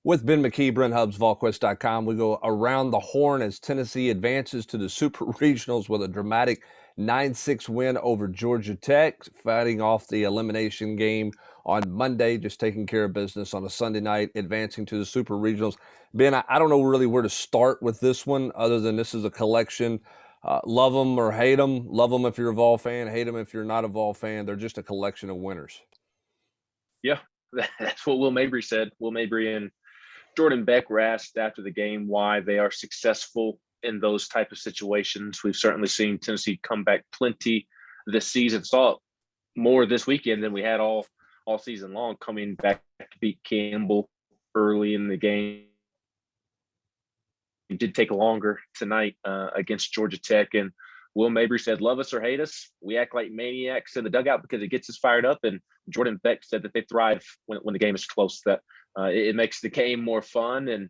With Ben McKee, Brent Hubbs, Volquest.com, we go around the horn as Tennessee advances to the Super Regionals with a dramatic 9-6 win over Georgia Tech, fighting off the elimination game on Monday, just taking care of business on a Sunday night, advancing to the Super Regionals. Ben, I don't know really where to start with this one other than this is a collection. Love them or hate them. Love them if you're a Vol fan, hate them if you're not a Vol fan. They're just a collection of winners. Yeah, that's what Will Mabry said. Will Mabry and Jordan Beck were asked after the game why they are successful in those type of situations. We've certainly seen Tennessee come back plenty this season. Saw it more this weekend than we had all season long, coming back to beat Campbell early in the game. It did take longer tonight against Georgia Tech. And Will Mabry said, love us or hate us, we act like maniacs in the dugout because it gets us fired up. And Jordan Beck said that they thrive when the game is close, that it makes the game more fun and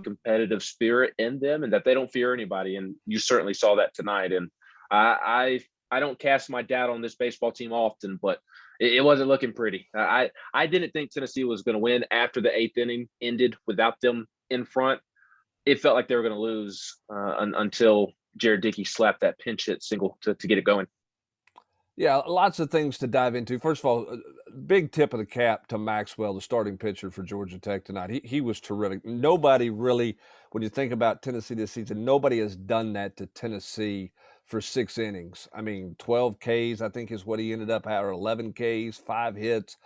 competitive spirit in them, and that they don't fear anybody. And you certainly saw that tonight. And I don't cast my doubt on this baseball team often, but it wasn't looking pretty. I didn't think Tennessee was going to win after the eighth inning ended without them in front. It felt like they were going to lose until Jared Dickey slapped that pinch hit single to get it going. Yeah, lots of things to dive into. First of all, big tip of the cap to Maxwell, the starting pitcher for Georgia Tech tonight. He was terrific. Nobody really, when you think about Tennessee this season, nobody has done that to Tennessee for 6 innings. I mean, 12 Ks, I think is what he ended up at, or 11 Ks, 5 hits,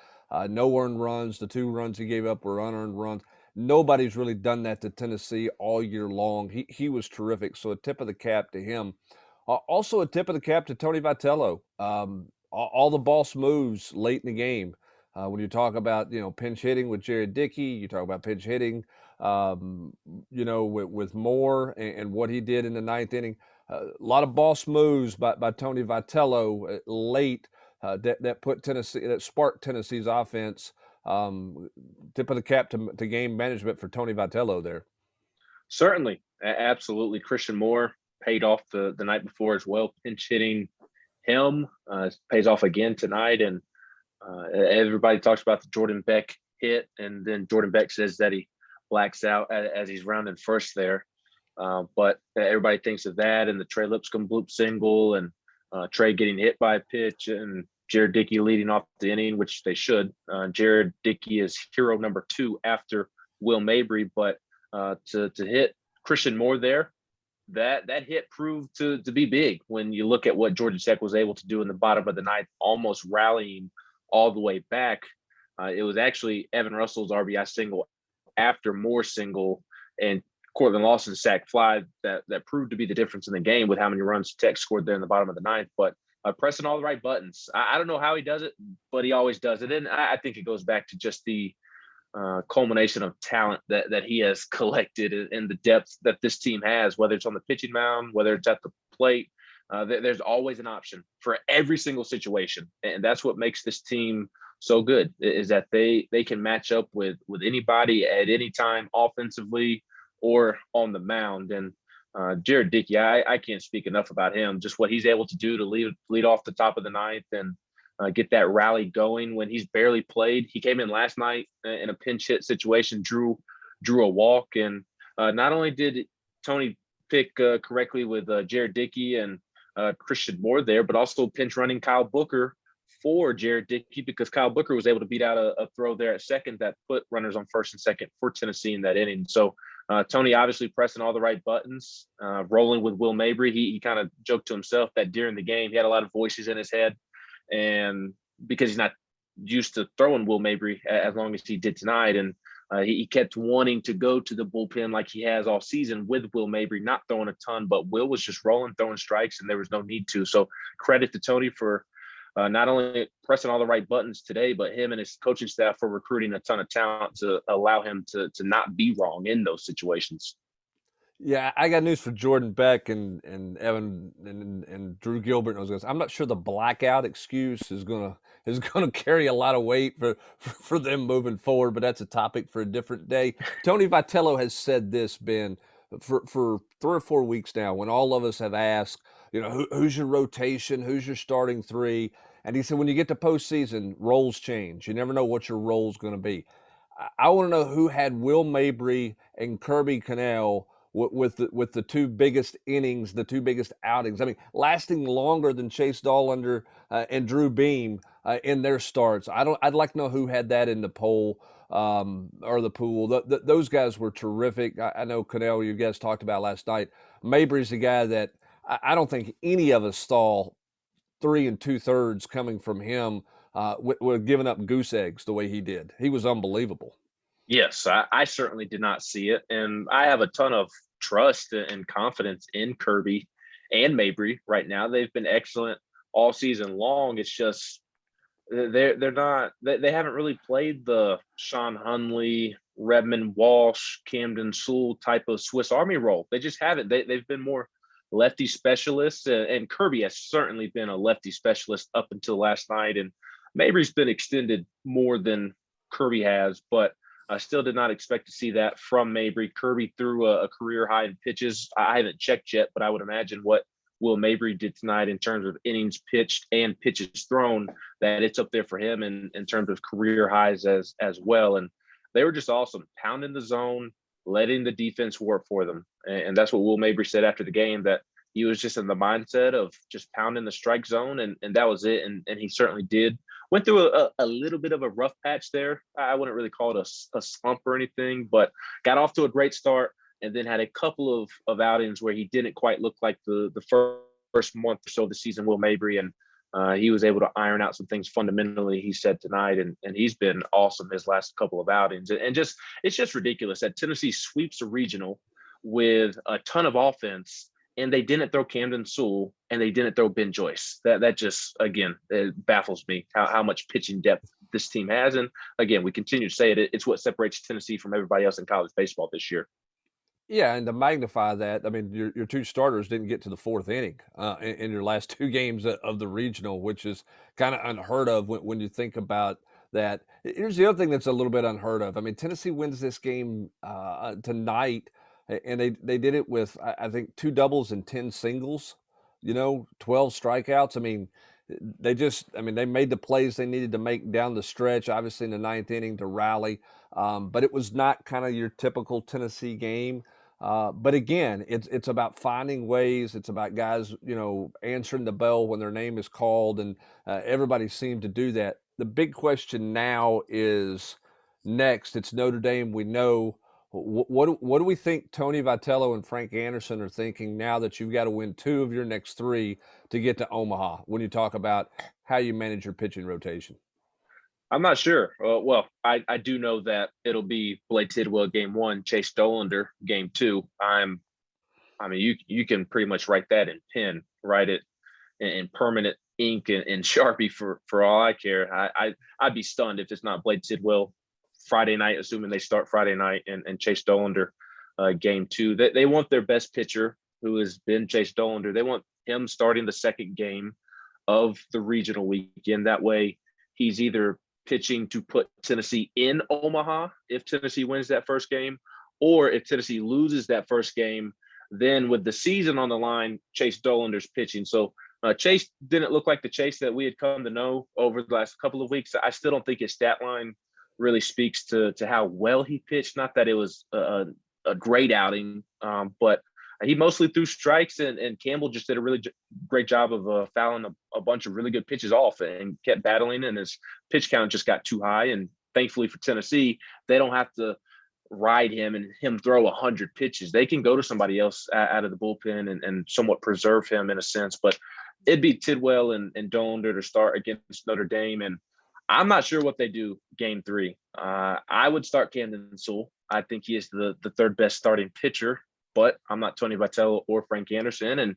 no earned runs. The 2 runs he gave up were unearned runs. Nobody's really done that to Tennessee all year long. He was terrific. So a tip of the cap to him. Also, a tip of the cap to Tony Vitello. All the boss moves late in the game. When you talk about pinch hitting with Jared Dickey, you talk about pinch hitting, with Moore and what he did in the ninth inning. A lot of boss moves by Tony Vitello late that put Tennessee, that sparked Tennessee's offense. Tip of the cap to game management for Tony Vitello there. Certainly, absolutely. Christian Moore paid off the night before as well, pinch hitting him. Pays off again tonight. And everybody talks about the Jordan Beck hit, and then Jordan Beck says that he blacks out as he's rounding first there. But everybody thinks of that, and the Trey Lipscomb bloop single, and Trey getting hit by a pitch, and Jared Dickey leading off the inning, which they should. Jared Dickey is hero number 2 after Will Mabry, but to hit Christian Moore there, that hit proved to be big when you look at what Georgia Tech was able to do in the bottom of the ninth, almost rallying all the way back. It was actually Evan Russell's RBI single after Moore's single and Cortland Lawson's sac fly that proved to be the difference in the game with how many runs Tech scored there in the bottom of the ninth. But pressing all the right buttons. I don't know how he does it, but he always does it. And I think it goes back to just the culmination of talent that he has collected and the depth that this team has, whether it's on the pitching mound, whether it's at the plate. There's always an option for every single situation. And that's what makes this team so good, is that they can match up with anybody at any time, offensively or on the mound. And Jared Dickey, I can't speak enough about him, just what he's able to do to lead off the top of the ninth and get that rally going when he's barely played. He came in last night in a pinch hit situation, drew a walk. And not only did Tony pick correctly with Jared Dickey and Christian Moore there, but also pinch running Kyle Booker for Jared Dickey, because Kyle Booker was able to beat out a throw there at second that put runners on first and second for Tennessee in that inning. So Tony obviously pressing all the right buttons, rolling with Will Mabry. He kind of joked to himself that during the game he had a lot of voices in his head, and because he's not used to throwing Will Mabry as long as he did tonight, and he kept wanting to go to the bullpen like he has all season with Will Mabry, not throwing a ton, but Will was just rolling, throwing strikes, and there was no need to. So credit to Tony for not only pressing all the right buttons today, but him and his coaching staff for recruiting a ton of talent to allow him to not be wrong in those situations. Yeah, I got news for Jordan Beck and Evan and Drew Gilbert and those guys. I'm not sure the blackout excuse is gonna carry a lot of weight for them moving forward, but that's a topic for a different day. Tony Vitello has said this, Ben, for 3 or 4 weeks now, when all of us have asked, who's your rotation, who's your starting 3, and he said when you get to postseason, roles change. You never know what your role's going to be. I want to know who had Will Mabry and Kirby Connell with the two biggest innings, the two biggest outings. I mean, lasting longer than Chase Dollander and Drew Beam in their starts. I'd like to know who had that in the poll or the pool. Those guys were terrific. I know Connell, you guys talked about last night. Mabry's a guy that I don't think any of us saw 3 2/3 coming from him with giving up goose eggs the way he did. He was unbelievable. Yes, I certainly did not see it, and I have a ton of trust and confidence in Kirby and Mabry right now. They've been excellent all season long. It's just they're not they haven't really played the Sean Hunley, Redmond Walsh, Camden Sewell type of Swiss Army role. They just haven't. They've been more lefty specialists, and Kirby has certainly been a lefty specialist up until last night, and Mabry's been extended more than Kirby has, but I still did not expect to see that from Mabry. Kirby threw a career high in pitches. I haven't checked yet, but I would imagine what Will Mabry did tonight in terms of innings pitched and pitches thrown, that it's up there for him in terms of career highs as well. And they were just awesome, pounding the zone, letting the defense work for them. And that's what Will Mabry said after the game, that he was just in the mindset of just pounding the strike zone, and that was it. And he certainly did. Went through a little bit of a rough patch there. I wouldn't really call it a slump or anything, but got off to a great start, and then had a couple of outings where he didn't quite look like the first month or so of the season, Will Mabry, and he was able to iron out some things fundamentally, he said tonight, and he's been awesome his last couple of outings. And just it's just ridiculous that Tennessee sweeps a regional with a ton of offense, and they didn't throw Camden Sewell, and they didn't throw Ben Joyce. That just, again, it baffles me how much pitching depth this team has. And again, we continue to say it. It's what separates Tennessee from everybody else in college baseball this year. Yeah, and to magnify that, I mean, your two starters didn't get to the fourth inning in your last two games of the regional, which is kind of unheard of when you think about that. Here's the other thing that's a little bit unheard of. I mean, Tennessee wins this game tonight, and they did it with I think two doubles and 10 singles. 12 strikeouts. I mean, I mean, they made the plays they needed to make down the stretch, obviously in the ninth inning to rally. But it was not kind of your typical Tennessee game. But again, it's about finding ways. It's about guys, answering the bell when their name is called, and everybody seemed to do that. The big question now is next. It's Notre Dame. We know. What do we think Tony Vitello and Frank Anderson are thinking now that you've got to win two of your next three to get to Omaha? When you talk about how you manage your pitching rotation. I'm not sure. Well, I do know that it'll be Blake Tidwell game one, Chase Dollander game two. I mean, you can pretty much write that in pen, write it in permanent ink and Sharpie for all I care. I'd be stunned if it's not Blake Tidwell Friday night, assuming they start Friday night, and Chase Dollander game two. They want their best pitcher, who has been Chase Dollander. They want him starting the second game of the regional weekend. That way, he's either pitching to put Tennessee in Omaha if Tennessee wins that first game, or if Tennessee loses that first game, then with the season on the line, Chase Dollander's pitching. So Chase didn't look like the Chase that we had come to know over the last couple of weeks. I still don't think his stat line really speaks to how well he pitched. Not that it was a great outing, but he mostly threw strikes, and Campbell just did a really great job of fouling a bunch of really good pitches off and kept battling, and his pitch count just got too high. And thankfully for Tennessee, they don't have to ride him and him throw 100 pitches. They can go to somebody else out of the bullpen and somewhat preserve him in a sense. But it'd be Tidwell and Dollander to start against Notre Dame, and I'm not sure what they do game three. I would start Camden Sewell. I think he is the third best starting pitcher, but I'm not Tony Vitello or Frank Anderson, and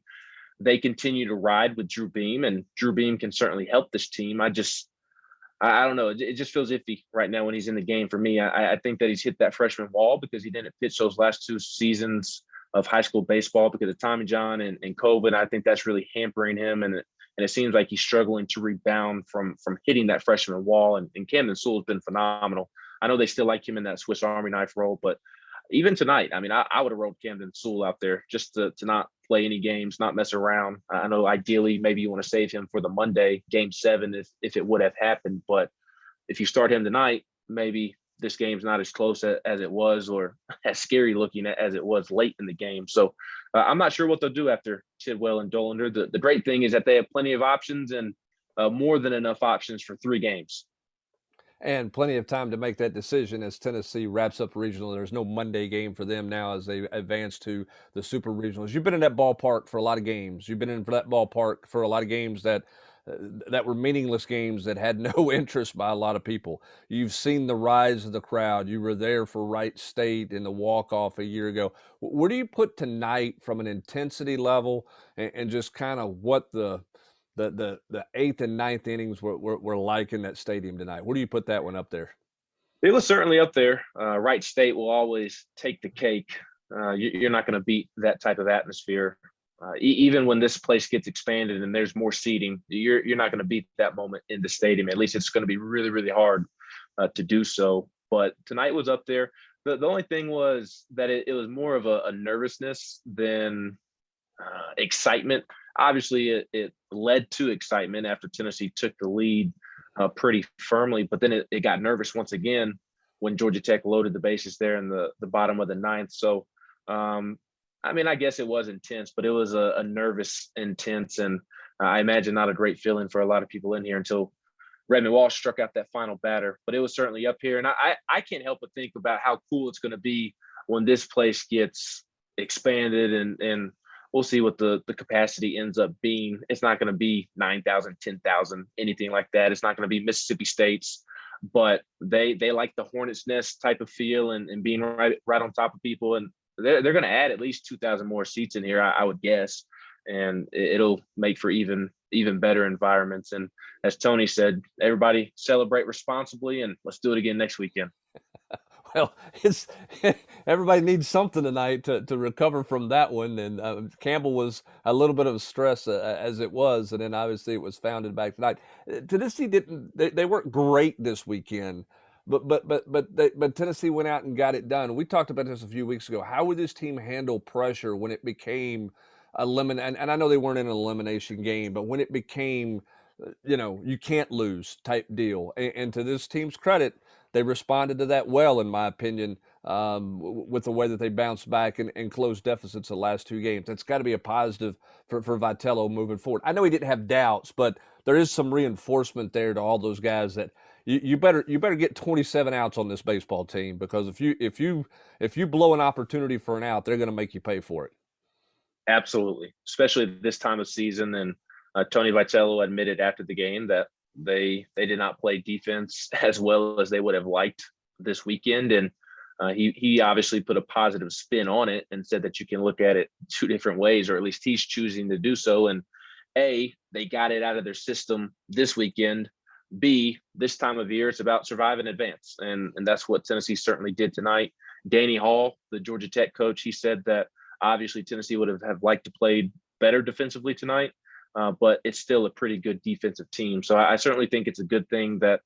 they continue to ride with Drew Beam, and Drew Beam can certainly help this team. I don't know. It just feels iffy right now when he's in the game for me. I think that he's hit that freshman wall because he didn't pitch those last two seasons of high school baseball because of Tommy John and COVID. I think that's really hampering him, and it seems like he's struggling to rebound from hitting that freshman wall. And Camden Sewell has been phenomenal. I know they still like him in that Swiss Army knife role, but even tonight, I mean, I would have rolled Camden Sewell out there just to not play any games, not mess around. I know ideally maybe you want to save him for the Monday game 7 if it would have happened, but if you start him tonight, maybe this game's not as close as it was, or as scary looking as it was late in the game. So I'm not sure what they'll do after Tidwell and Dolander. The great thing is that they have plenty of options, and more than enough options for 3 games. And plenty of time to make that decision as Tennessee wraps up regional. There's no Monday game for them now as they advance to the super regionals. You've been in that ballpark for a lot of games. You've been in for that ballpark for a lot of games that were meaningless games that had no interest by a lot of people. You've seen the rise of the crowd. You were there for Wright State in the walk-off a year ago. Where do you put tonight from an intensity level and just kind of what the eighth and ninth innings were like in that stadium tonight? Where do you put that one up there? It was certainly up there. Wright State will always take the cake. You're not going to beat that type of atmosphere. Even when this place gets expanded and there's more seating, you're not going to beat that moment in the stadium. At least it's going to be really, really hard to do so. But tonight was up there. The only thing was that it was more of a nervousness than excitement. Obviously, it led to excitement after Tennessee took the lead pretty firmly, but then it got nervous once again when Georgia Tech loaded the bases there in the bottom of the ninth. So, I mean, I guess it was intense, but it was a nervous intense, and I imagine not a great feeling for a lot of people in here until Redmond Walsh struck out that final batter. But it was certainly up here, and I can't help but think about how cool it's going to be when this place gets expanded, and we'll see what the capacity ends up being. It's not going to be 9,000, 10,000, anything like that. It's not going to be Mississippi State's, but they like the Hornets Nest type of feel and being right on top of people. And they're going to add at least 2,000 more seats in here, I would guess, and it'll make for even better environments. And as Tony said, everybody celebrate responsibly, and let's do it again next weekend. Well, it's everybody needs something tonight to recover from that one. And Campbell was a little bit of a stress as it was, and then obviously it was founded back tonight. Tennessee didn't; they weren't great this weekend, but Tennessee went out and got it done. We talked about this a few weeks ago. How would this team handle pressure when it became and I know they weren't in an elimination game, but when it became you can't lose type deal. And to this team's credit, they responded to that well, in my opinion, with the way that they bounced back and closed deficits the last 2 games. That's got to be a positive for Vitello moving forward. I know he didn't have doubts, but there is some reinforcement there to all those guys that you better get 27 outs on this baseball team, because if you blow an opportunity for an out, they're going to make you pay for it. Absolutely, especially this time of season. And Tony Vitello admitted after the game that they did not play defense as well as they would have liked this weekend, and he obviously put a positive spin on it and said that you can look at it 2 different ways, or at least he's choosing to do so. And A, they got it out of their system this weekend. B, this time of year it's about survive and advance, and that's what Tennessee certainly did tonight. Danny Hall, the Georgia Tech coach, he said that obviously Tennessee would have liked to play better defensively tonight, but it's still a pretty good defensive team. So I certainly think it's a good thing that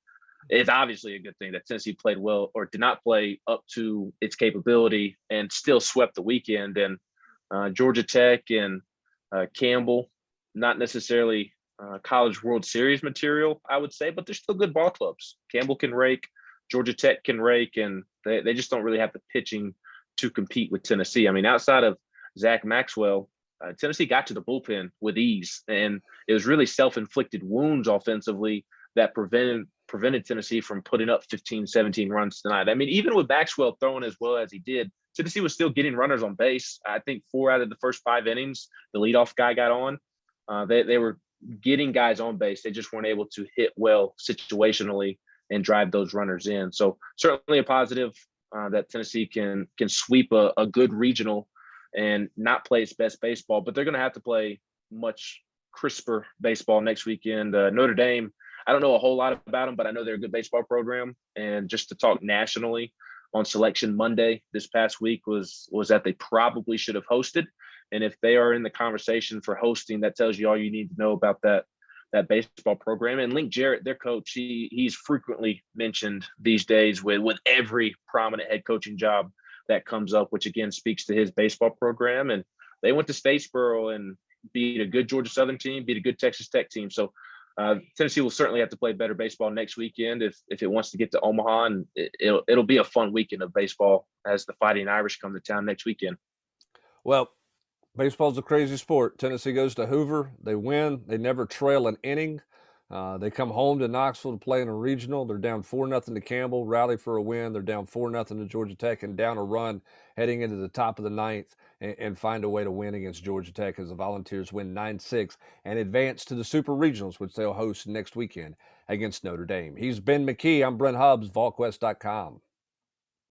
it's obviously a good thing that Tennessee played well, or did not play up to its capability, and still swept the weekend. And Georgia Tech and Campbell, not necessarily College World Series material, I would say, but they're still good ball clubs. Campbell can rake, Georgia Tech can rake, and they just don't really have the pitching to compete with Tennessee. I mean, outside of Zach Maxwell, Tennessee got to the bullpen with ease, and it was really self-inflicted wounds offensively that prevented Tennessee from putting up 15, 17 runs tonight. I mean, even with Maxwell throwing as well as he did, Tennessee was still getting runners on base. I think 4 out of the first 5 innings, the leadoff guy got on. They were getting guys on base. They just weren't able to hit well situationally and drive those runners in. So certainly a positive that Tennessee can sweep a good regional and not play its best baseball, but they're going to have to play much crisper baseball next weekend. Notre Dame, I don't know a whole lot about them, but I know they're a good baseball program. And just to talk nationally, on Selection Monday this past week was that they probably should have hosted. And if they are in the conversation for hosting, that tells you all you need to know about that baseball program. And Link Jarrett, their coach, he's frequently mentioned these days with every prominent head coaching job that comes up, which again speaks to his baseball program. And they went to Statesboro and beat a good Georgia Southern team, beat a good Texas Tech team. So Tennessee will certainly have to play better baseball next weekend if it wants to get to Omaha, and it'll be a fun weekend of baseball as the Fighting Irish come to town next weekend. Well, baseball's a crazy sport. Tennessee goes to Hoover. They win. They never trail an inning. They come home to Knoxville to play in a regional. They're down 4-0 to Campbell, rally for a win. They're down 4-0 to Georgia Tech and down a run heading into the top of the ninth and find a way to win against Georgia Tech as the Volunteers win 9-6 and advance to the Super Regionals, which they'll host next weekend against Notre Dame. He's Ben McKee. I'm Brent Hubbs, VolQuest.com.